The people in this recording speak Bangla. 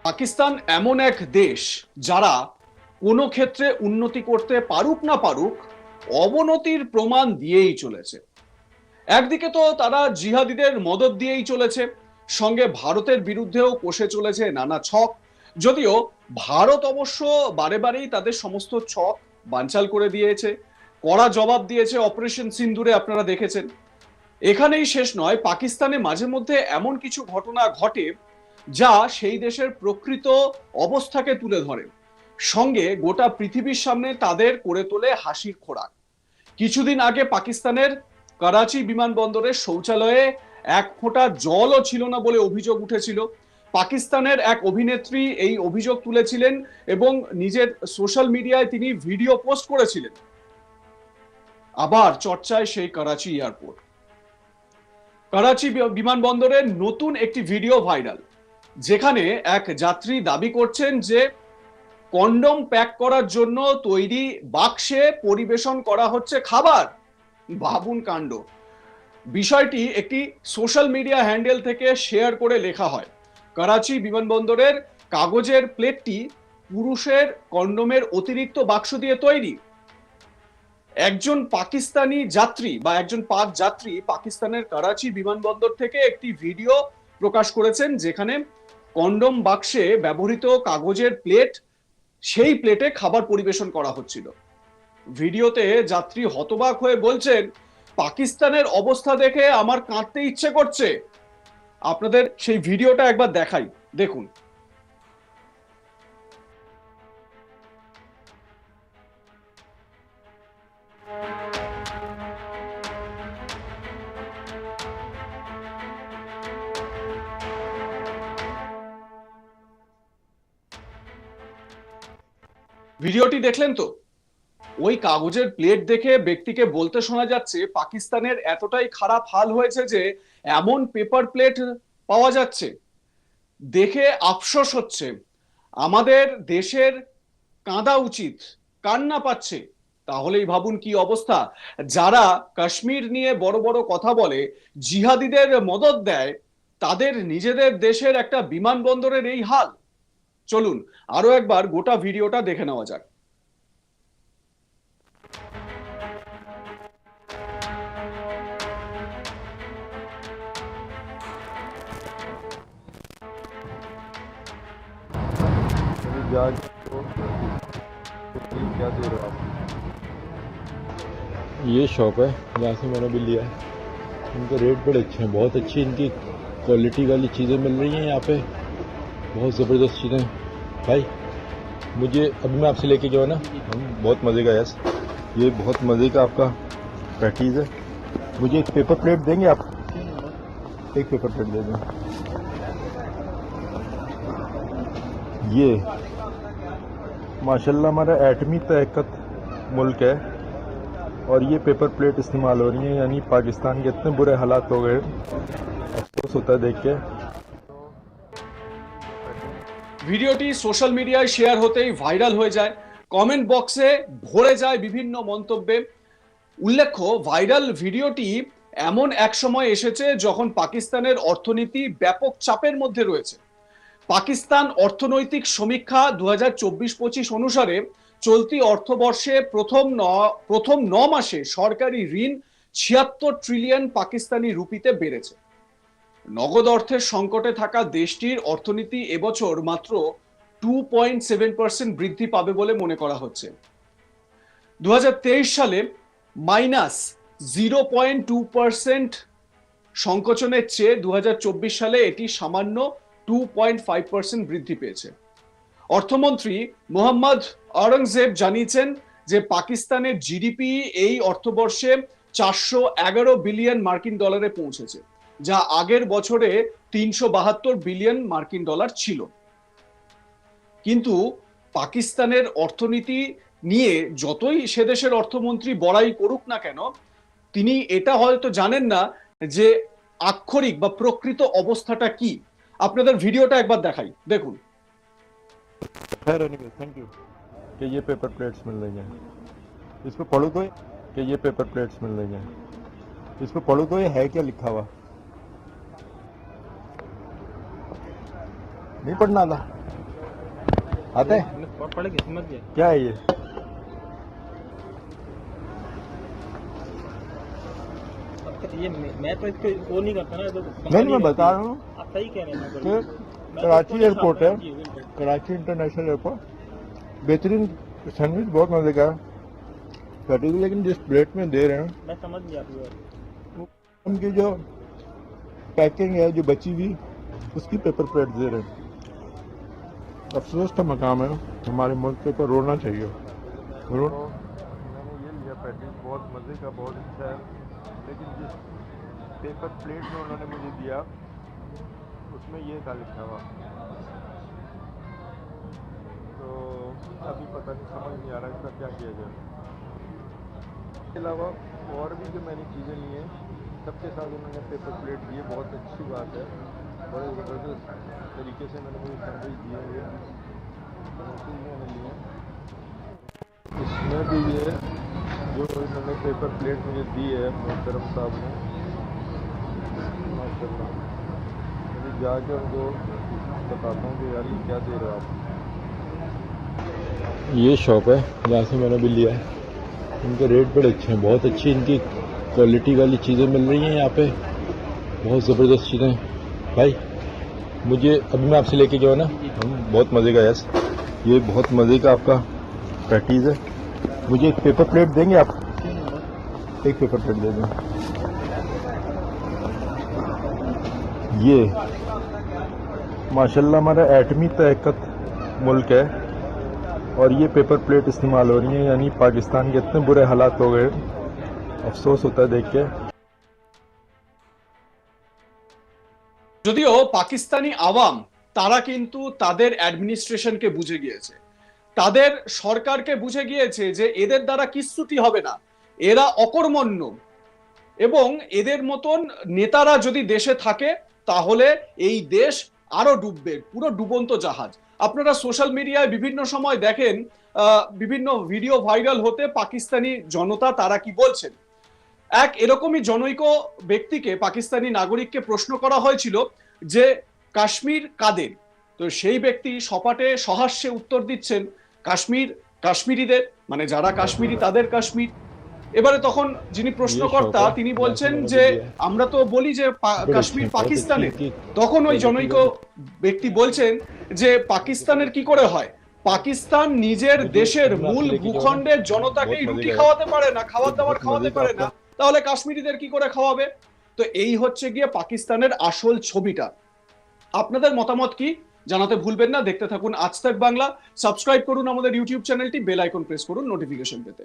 পাকিস্তান এমন এক দেশ যারা কোনো ক্ষেত্রে উন্নতি করতে পারুক না পারুক অবনতির প্রমাণ দিয়েই চলেছে। একদিকে তো তারা জিহাদিদের মদদ দিয়েই চলেছে, সঙ্গে ভারতের বিরুদ্ধেও কষে চলেছে নানা ছক। যদিও ভারত অবশ্য বারে বারেই তাদের সমস্ত ছক বানচাল করে দিয়েছে, কড়া জবাব দিয়েছে অপারেশন সিন্দুরে, আপনারা দেখেছেন। এখানেই শেষ নয়, পাকিস্তানে মাঝে মধ্যে এমন কিছু ঘটনা ঘটে যা সেই দেশের প্রকৃত অবস্থাকে তুলে ধরে, সঙ্গে গোটা পৃথিবীর সামনে তাদের করে তোলে হাসির খোরাক। কিছুদিন আগে পাকিস্তানের করাচি বিমানবন্দরের শৌচালয়ে এক ফোঁটা জলও ছিল না বলে অভিযোগ উঠেছিল। পাকিস্তানের এক অভিনেত্রী এই অভিযোগ তুলেছিলেন এবং নিজের সোশ্যাল মিডিয়ায় তিনি ভিডিও পোস্ট করেছিলেন। আবার চর্চায় সেই করাচি এয়ারপোর্ট। করাচি বিমানবন্দরের নতুন একটি ভিডিও ভাইরাল, যেখানে এক যাত্রী দাবি করছেন যে কন্ডম প্যাক করার জন্য তৈরি বাক্সে পরিবেশন করা হচ্ছে খাবার। ভাবুন কাণ্ড। বিষয়টি একটি সোশ্যাল মিডিয়া হ্যান্ডেল থেকে শেয়ার করে লেখা হয়, করাচি বিমানবন্দরের কাগজের প্লেটটি পুরুষের কন্ডোমের অতিরিক্ত বাক্স দিয়ে তৈরি। একজন পাকিস্তানি যাত্রী বা একজন পাক যাত্রী পাকিস্তানের করাচি বিমানবন্দর থেকে একটি ভিডিও প্রকাশ করেছেন, যেখানে কন্ডম বাক্সে ব্যবহৃত কাগজের প্লেট, সেই প্লেটে খাবার পরিবেশন করা হচ্ছিল। ভিডিওতে যাত্রী হতবাক হয়ে বলছেন, পাকিস্তানের অবস্থা দেখে আমার কাঁদতে ইচ্ছে করছে। আপনাদের সেই ভিডিওটা একবার দেখাই, দেখুন। ভিডিওটি দেখলেন তো? ওই কাগজের প্লেট দেখে ব্যক্তিকে বলতে শোনা যাচ্ছে পাকিস্তানের এতটাই খারাপ হাল হয়েছে যে এমন পেপার প্লেট পাওয়া যাচ্ছে। দেখে আফসোস হচ্ছে, আমাদের দেশের কাঁদা উচিত, কান্না পাচ্ছে। তাহলেই ভাবুন কি অবস্থা। যারা কাশ্মীর নিয়ে বড় বড় কথা বলে, জিহাদিদের মদদ দেয়, তাদের নিজেদের দেশের একটা বিমানবন্দরের এই হাল। চলুন আরো একবার গোটা ভিডিওটা দেখে নেওয়া যাক। ब्याज तो क्या दे रहे हो आप? ये शॉप है जहाँ से मैंने भी लिया है। इनके रेट बड़े अच्छे हैं, बहुत अच्छी इनकी क्वालिटी वाली चीज़ें मिल रही हैं यहाँ पे, बहुत ज़बरदस्त चीज़ें। भाई मुझे अभी मैं आपसे लेके गया ना, बहुत मज़े का। यस, ये बहुत मज़े का आपका पैटीज़ है। मुझे एक पेपर प्लेट देंगे आप? एक पेपर प्लेट दे दें। ये माशाल्लाह हमारा एटमी तहक़्क़त मुल्क है और ये पेपर प्लेट इस्तेमाल हो रही है, यानी पाकिस्तान के इतने बुरे हालात हो गए, अफसोस होता है देख के। ভিডিওটি সোশ্যাল মিডিয়ায় শেয়ার হতেই ভাইরাল হয়ে যায়, কমেন্ট বক্সে ভরে যায় বিভিন্ন মন্তব্যে। উল্লেখ্য, ভাইরাল ভিডিওটি এমন এক সময় এসেছে যখন পাকিস্তানের অর্থনীতি ব্যাপক চাপের মধ্যে রয়েছে। পাকিস্তান অর্থনৈতিক সমীক্ষা 2024-25 অনুসারে চলতি অর্থবর্ষে প্রথম 9 মাসে সরকারি ঋণ 76 ট্রিলিয়ন পাকিস্তানি রুপিতে বেড়েছে। নগদ অর্থের সংকটে থাকা দেশটির অর্থনীতি এবছর মাত্র 2.7% বৃদ্ধি পাবে বলে মনে করা হচ্ছে। 2023 সালে -0.2% সংকোচনের চেয়ে 2024 সালে এটি সামান্য 2.5% বৃদ্ধি পেয়েছে। অর্থমন্ত্রী মোহাম্মদ আওরঙ্গজেব জানিয়েছেন যে পাকিস্তানের জিডিপি এই অর্থবর্ষে 411 বিলিয়ন মার্কিন ডলারে পৌঁছেছে, যা আগের বছরে 372 বিলিয়ন মার্কিন ডলার ছিল। কিন্তু পাকিস্তানের অর্থনীতি নিয়ে যতই সে দেশের অর্থমন্ত্রী বড়াই করুক না কেন, তিনি এটা হয়তো জানেন না যে আক্ষরিক বা প্রকৃত অবস্থাটা কি। আপনাদের ভিডিওটা একবার দেখাই, দেখুন। थैंक यू कि ये पेपर प्लेट्स मिल रही हैं। इस पे पढ़ो तो कि ये पेपर प्लेट्स मिल रही हैं। इस पे पढ़ो तो ये है क्या लिखा हुआ? नहीं पढ़ना था। आता है पढ़ के समझ गया। क्या है ये? अब ये मैं तो इसको वो नहीं करता ना, तो नहीं मैं बता रहा हूँ आप सही कह रहे हैं। कि मैं तो कराची इसको नहीं एयरपोर्ट खाता है, जी, बिल्कुल। कराची इंटरनेशनल एयरपोर्ट, बेहतरीन सैंडविच बहुत मजे का है, कटी हुई, लेकिन जिस प्लेट में दे रहे हैं मैं समझ गया आपकी बात। उनकी जो पैकिंग है जो बची हुई उसकी पेपर प्लेट दे रहे हैं। अफसोस का मकाम है, हमारे मुल्क के ऊपर रोना चाहिए। मैंने ये लिया पैकेज, बहुत मज़े का, बहुत अच्छा है, लेकिन जिस पेपर प्लेट में उन्होंने मुझे दिया उसमें ये था लिखा हुआ, तो अभी पता नहीं, समझ नहीं आ रहा इसका क्या किया जाए। इसके अलावा और भी जो मैंने चीज़ें ली हैं सबके साथ उन्होंने पेपर प्लेट दी है, बहुत अच्छी बात है, बड़े ज़बरदस्त तरीके से मैंने मुझे सैंडविच दिए हुए समोसे भी मैंने लिए। इसमें भी ये जो इन्होंने पेपर प्लेट मुझे दी है मोहतरम साहब ने, माशाल्लाह, मुझे जाकर उनको बताता हूँ कि यार ये क्या दे रहे हो आप। ये शॉप है जहाँ से मैंने भी लिया है, इनके रेट बड़े अच्छे हैं, बहुत अच्छी इनकी क्वालिटी वाली चीज़ें मिल रही हैं यहाँ पे, बहुत ज़बरदस्त चीज़ें। भाई मुझे अभी मैं आपसे लेके गया ना, बहुत मज़े का, यस ये बहुत मज़े का आपका पैटीज़ है। मुझे एक पेपर प्लेट देंगे आप? एक पेपर प्लेट दे दें। ये माशाल्लाह हमारा एटमी तहक़्क़त मुल्क है और ये पेपर प्लेट इस्तेमाल हो रही है, यानी पाकिस्तान के इतने बुरे हालात हो गए, अफसोस होता है देख के। যদিও পাকিস্তানি আওয়াম তারা কিন্তু তাদের অ্যাডমিনিস্ট্রেশনকে বুঝে গিয়েছে, তাদের সরকারকে বুঝে গিয়েছে যে এদের দ্বারা কিচ্ছুটি হবে না, এরা অকর্মণ্য, এবং এদের মতন নেতারা যদি দেশে থাকে তাহলে এই দেশ আরো ডুববে, পুরো ডুবন্ত জাহাজ। আপনারা সোশ্যাল মিডিয়ায় বিভিন্ন সময় দেখেন বিভিন্ন ভিডিও ভাইরাল হতে পাকিস্তানি জনতা তারা কি বলছেন। এক এরকমই জনৈক ব্যক্তিকে, পাকিস্তানি নাগরিককে প্রশ্ন করা হয়েছিল যে কাশ্মীর কাদের, তো সেই ব্যক্তি সপাটে সহাস্যে উত্তর দিচ্ছেন কাশ্মীর কাশ্মীরিদের, মানে যারা কাশ্মীরি তাদের কাশ্মীর। এবারে তখন যিনি প্রশ্নকর্তা তিনি বলছেন যে আমরা তো বলি যে কাশ্মীর পাকিস্তানের, তখন ওই জনৈক ব্যক্তি বলছেন যে পাকিস্তানের কি করে হয়, পাকিস্তান নিজের দেশের মূল ভূখণ্ডের জনতাকেই রুটি খাওয়াতে পারে না, খাবার দাবার খাওয়াতে পারে না, তাহলে কাশ্মীরিদের কি করে খাওয়াবে। তো এই হচ্ছে গিয়ে পাকিস্তানের আসল ছবিটা। আপনাদের মতামত কি জানাতে ভুলবেন না। দেখতে থাকুন আজ তাক বাংলা, সাবস্ক্রাইব করুন আমাদের ইউটিউব চ্যানেলটি, বেল আইকন প্রেস করুন নোটিফিকেশন পেতে।